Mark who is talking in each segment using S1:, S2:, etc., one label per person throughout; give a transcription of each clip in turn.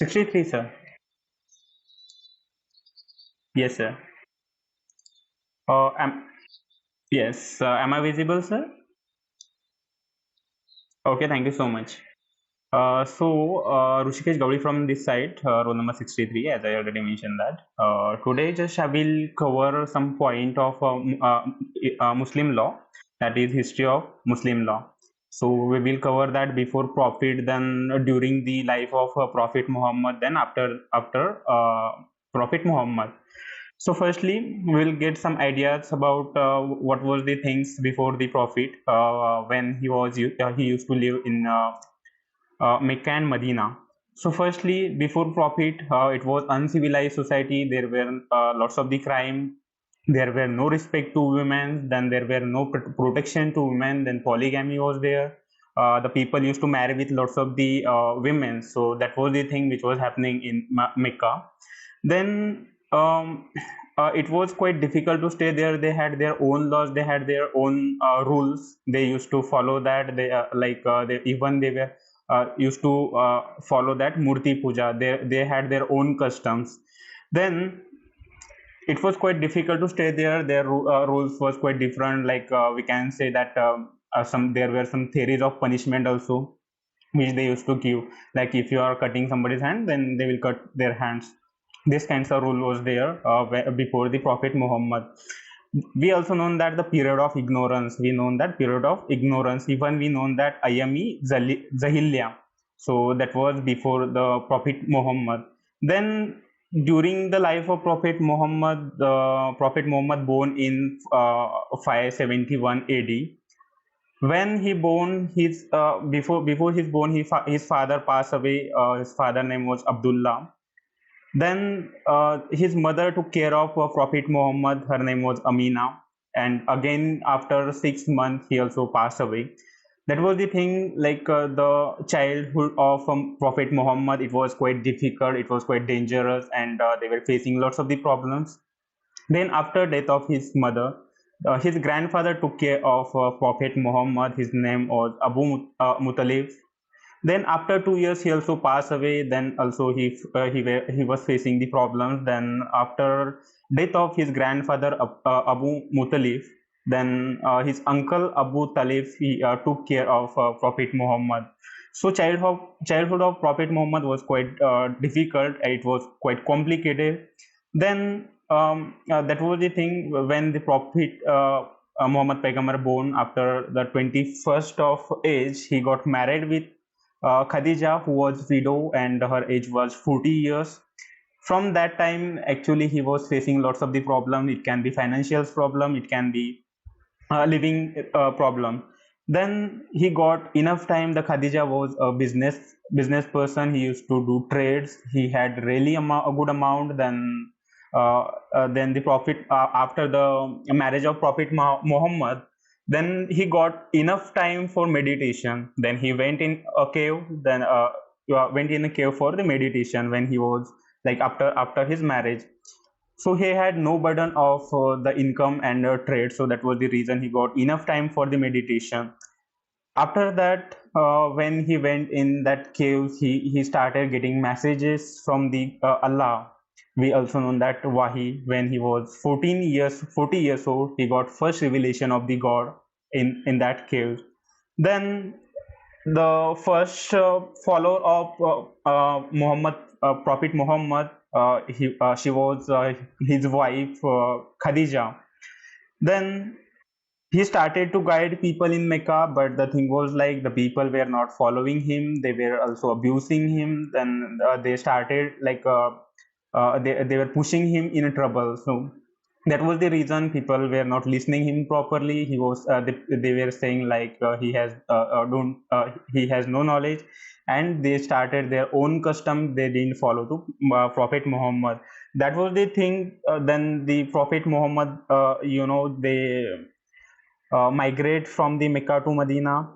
S1: 63, sir. Yes, sir. Am Yes. Am I visible, sir? Okay, thank you so much. Rushikesh Gauri from this side, roll number 63, as I already mentioned that. Today, just I will cover some point of Muslim law, that is history of Muslim law. So we will cover that before Prophet, then during the life of Prophet Muhammad, then after Prophet Muhammad. So firstly, we'll get some ideas about what was the things before the Prophet when he used to live in Mecca and Medina. So firstly, before Prophet, it was uncivilized society. There were lots of the crime. There were no respect to women. Then there were no protection to women. Then polygamy was there. The people used to marry with lots of the women. So that was the thing which was happening in Mecca. Then it was quite difficult to stay there. They had their own laws. They had their own rules. They used to follow that. They were used to follow that murti puja. They had their own customs. Then it was quite difficult to stay there. Their rules was quite different. We can say that some there were some theories of punishment also which they used to give. Like if you are cutting somebody's hand, then they will cut their hands. This kinds of rule was there before the Prophet Muhammad. We also know that the period of ignorance. We know that period of ignorance. Even we know that Ayami Zahilya. So that was before the Prophet Muhammad. Then during the life of Prophet Muhammad, the Prophet Muhammad born in 571 AD. When he born, his before his born, his father passed away. His father name was Abdullah. Then his mother took care of Prophet Muhammad. Her name was Amina. And again, after 6 months, he also passed away. That was the thing. The childhood of Prophet Muhammad, it was quite difficult. It was quite dangerous, and they were facing lots of the problems. Then, after death of his mother, his grandfather took care of Prophet Muhammad. His name was Muttalib. Then after 2 years, he also passed away. Then also he was facing the problems. Then after death of his grandfather Abu Muttalib, then his uncle Abu Talib, he took care of Prophet Muhammad. So childhood of Prophet Muhammad was quite difficult. It was quite complicated. Then that was the thing when the Prophet Muhammad Paigambar born. After the 21st of age, he got married with Khadija, who was widow, and her age was 40 years. From that time, actually, he was facing lots of the problem. It can be financial problem. It can be living problem. Then he got enough time. The Khadija was a business person. He used to do trades. He had really a good amount. Then the Prophet, after the marriage of Prophet Muhammad, then he got enough time for meditation. Then he went in a cave. Then went in a cave for the meditation when he was like after his marriage. So he had no burden of the income and trade. So that was the reason he got enough time for the meditation. After that, when he went in that cave, he started getting messages from the Allah. We also know that Wahi, when he was 40 years old, he got first revelation of the God in that cave. Then the first follower of Muhammad, Prophet Muhammad, she was his wife Khadija. Then he started to guide people in Mecca, but the thing was like the people were not following him. They were also abusing him. Then they started they were pushing him in trouble. So that was the reason people were not listening him properly. They were saying don't he has no knowledge, and they started their own custom. They didn't follow to Prophet Muhammad. That was the thing. Then the Prophet Muhammad, they migrate from the Mecca to Medina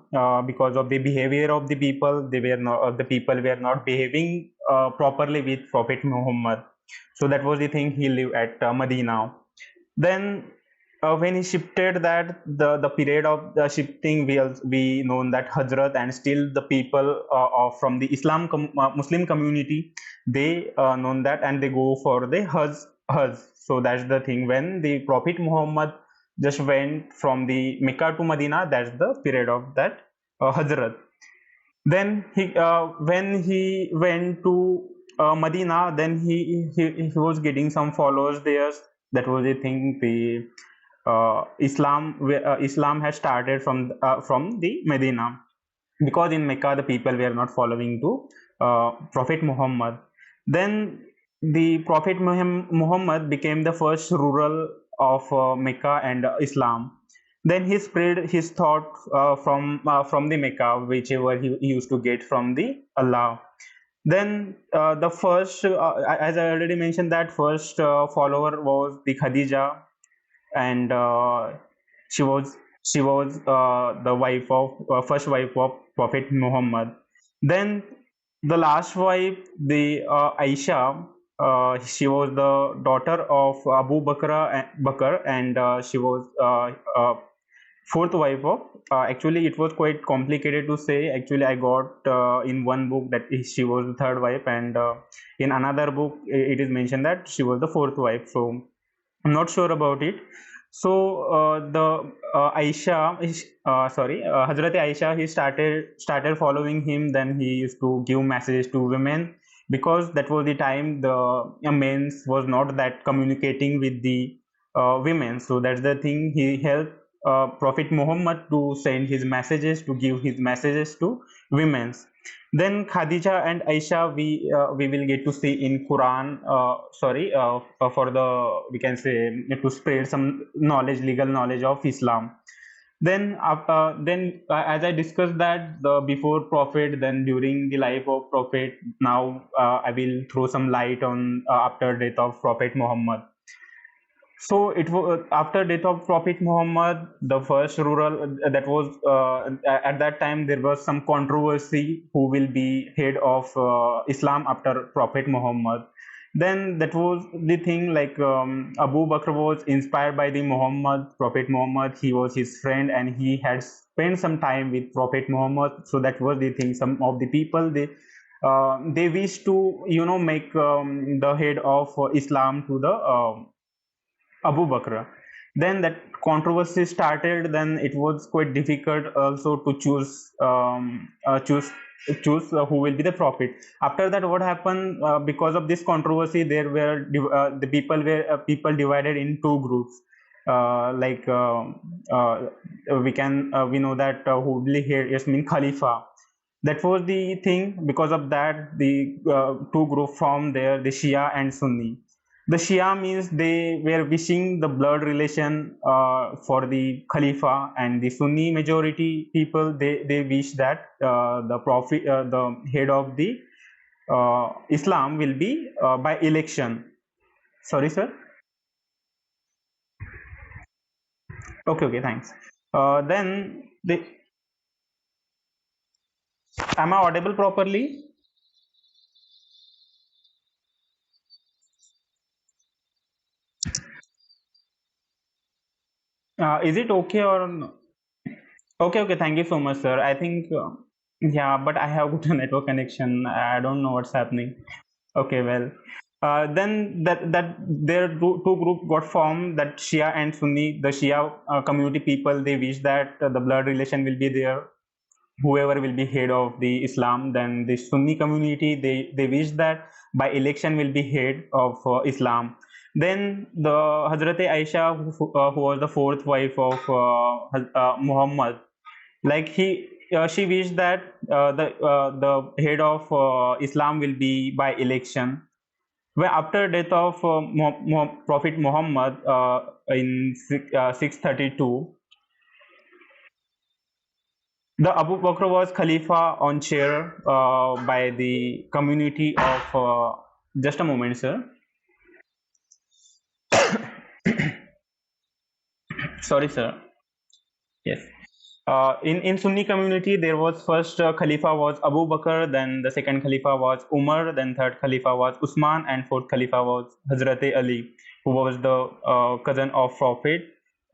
S1: because of the behavior of the people. The people were not behaving properly with Prophet Muhammad. So that was the thing. He lived at Medina. Then when he shifted that, the period of the shifting, we known that Hazrat, and still the people of from the Muslim community, they known that, and they go for the Hajj. So that's the thing. When the Prophet Muhammad just went from the Mecca to Medina, that's the period of that Hazrat. Then when he went to Medina, then he was getting some followers there. That was the thing. The Islam has started from the Medina, because in Mecca the people were not following to Prophet Muhammad. Then the Prophet Muhammad became the first ruler of Mecca and Islam. Then he spread his thought from the Mecca, whichever he used to get from the Allah. Then the first, as I already mentioned, that first follower was the Khadija, and she was the wife of first wife of Prophet Muhammad. Then the last wife, the Aisha, she was the daughter of Abu Bakr, and she was fourth wife of. Actually, it was quite complicated to say. Actually, I got in one book that she was the third wife, and in another book it is mentioned that she was the fourth wife. So I'm not sure about it. So the Hazrat Aisha, he started following him. Then he used to give messages to women, because that was the time the men was not that communicating with the women. So that's the thing. He helped Prophet Muhammad to send his messages, to give his messages to women. Then Khadija and Aisha, we will get to see in Quran. For the, we can say, to spread some knowledge, legal knowledge of Islam. Then as I discussed that the before Prophet, then during the life of Prophet. Now I will throw some light on after death of Prophet Muhammad. So it was after death of Prophet Muhammad, the first rural that was at that time there was some controversy who will be head of Islam after Prophet Muhammad. Then that was the thing, like Abu Bakr was inspired by the Prophet Muhammad. He was his friend, and he had spent some time with Prophet Muhammad. So that was the thing. Some of the people, they wish to make the head of Islam to the Abu Bakr. Then that controversy started. Then it was quite difficult also to choose who will be the prophet. After that, what happened? Because of this controversy, there were the people divided in two groups. We know that who will be here is mean Khalifa. That was the thing. Because of that, the two groups formed there, the Shia and Sunni. The Shia means they were wishing the blood relation for the Khalifa, and the Sunni majority people, they wish that the head of the Islam will be by election. Sorry, sir. Okay, okay, thanks. Then am I audible properly? Is it okay or no? Okay, okay. Thank you so much, sir. I think, yeah, but I have good network connection. I don't know what's happening. Okay, well, then that there two groups got formed, that Shia and Sunni. The Shia community people, they wish that the blood relation will be there, whoever will be head of the Islam. Then the Sunni community, they wish that by election will be head of Islam. Then the Hazrat Aisha, who was the fourth wife of Muhammad, like she wished that the head of Islam will be by election. Well, after death of Prophet Muhammad in 632, the Abu Bakr was Khalifa on chair by the community of. Just a moment, sir. Sorry, sir. Yes. In Sunni community, there was first Khalifa was Abu Bakr, then the second Khalifa was Umar, then third Khalifa was Usman, and fourth Khalifa was Hazrat Ali, who was the cousin of Prophet.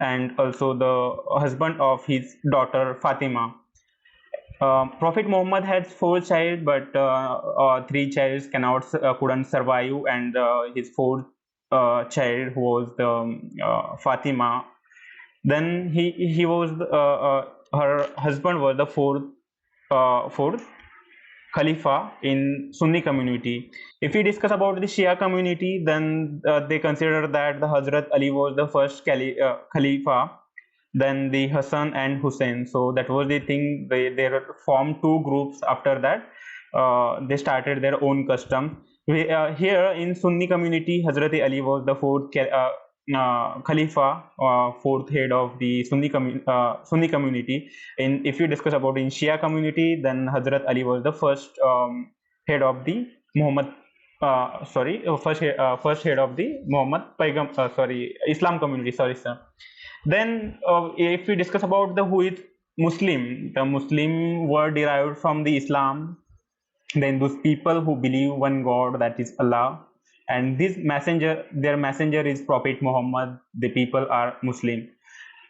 S1: and also the husband of his daughter Fatima. Prophet Muhammad had four child, but three childs couldn't survive, and his fourth child, who was the Fatima. Then he was her husband was the fourth Khalifa in Sunni community. If we discuss about the Shia community, then they consider that the Hazrat Ali was the first Khalifa, then the Hassan and Hussein. So that was the thing. They formed two groups after that. They started their own custom. Here in Sunni community, Hazrat Ali was the Khalifa, fourth head of the Sunni community. If you discuss about in Shia community, then Hazrat Ali was the first head of the Muhammad. First head of the Muhammad Islam community. Sorry, sir. Then, if we discuss about the who is Muslim, the Muslim word derived from the Islam. Then those people who believe one God, that is Allah, and their messenger is Prophet Muhammad. The people are Muslim,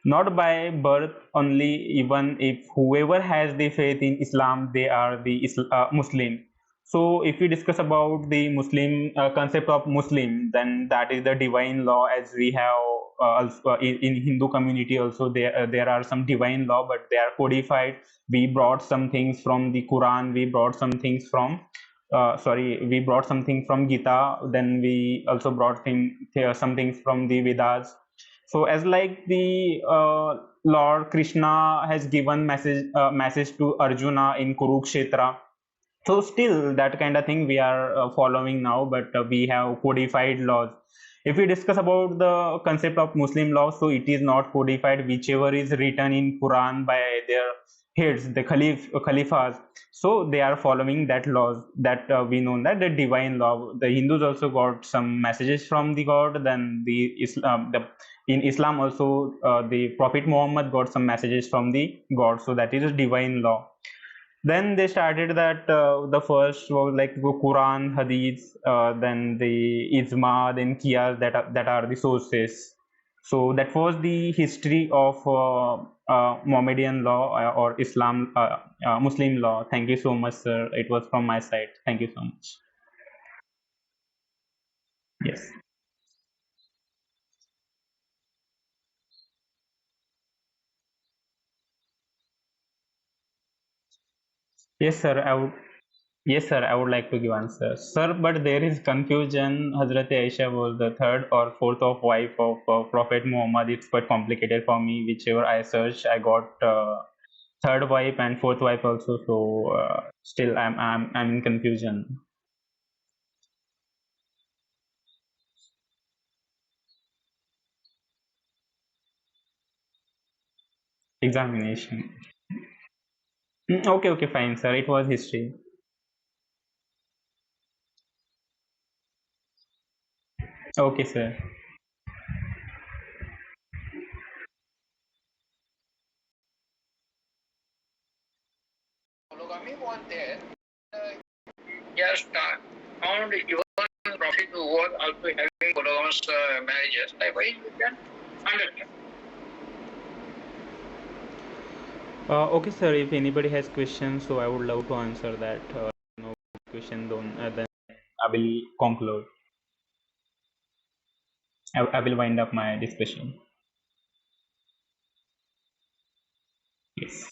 S1: not by birth only. Even if whoever has the faith in Islam, they are the Muslim. So if we discuss about the Muslim concept of Muslim, then that is the divine law, as we have also in Hindu community also. There are some divine law, but they are codified. We brought some things from the Quran. We brought some things from we brought something from Gita. Then we also brought some things from the Vedas. So as like the Lord Krishna has given message to Arjuna in Kurukshetra. So still that kind of thing we are following now, but we have codified laws. If we discuss about the concept of Muslim law, so it is not codified. Whichever is written in Quran by their heads, the Khalifas, so they are following that laws, that we know that the divine law. The Hindus also got some messages from the God. Then in Islam also, the Prophet Muhammad got some messages from the God. So that is a divine law. Then they started that the first was like the Quran, Hadith, then the Ijma, then Qiyas, that are the sources. So that was the history of Mohammedan law or Islam, Muslim law. Thank you so much, sir. It was from my side. Thank you so much. Yes. Yes, sir. Yes, sir, I would like to give answer. Sir, but there is confusion. Hazrat Aisha was the third or fourth of wife of Prophet Muhammad. It's quite complicated for me. Whichever I searched, I got third wife and fourth wife also. So still, I'm in confusion. Examination. Okay, okay, fine, sir. It was history. Okay, sir.
S2: Polygamy was there. Just found even Prophet who was also having polygamous marriages. Likewise, we can understand.
S1: Okay, sir. If anybody has questions, so I would love to answer that. No question, then I will conclude. I will wind up my discussion. Yes.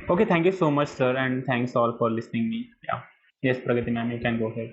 S1: Okay, thank you so much, sir, and thanks all for listening me. Yeah. Yes, Pragati ma'am, you can go ahead.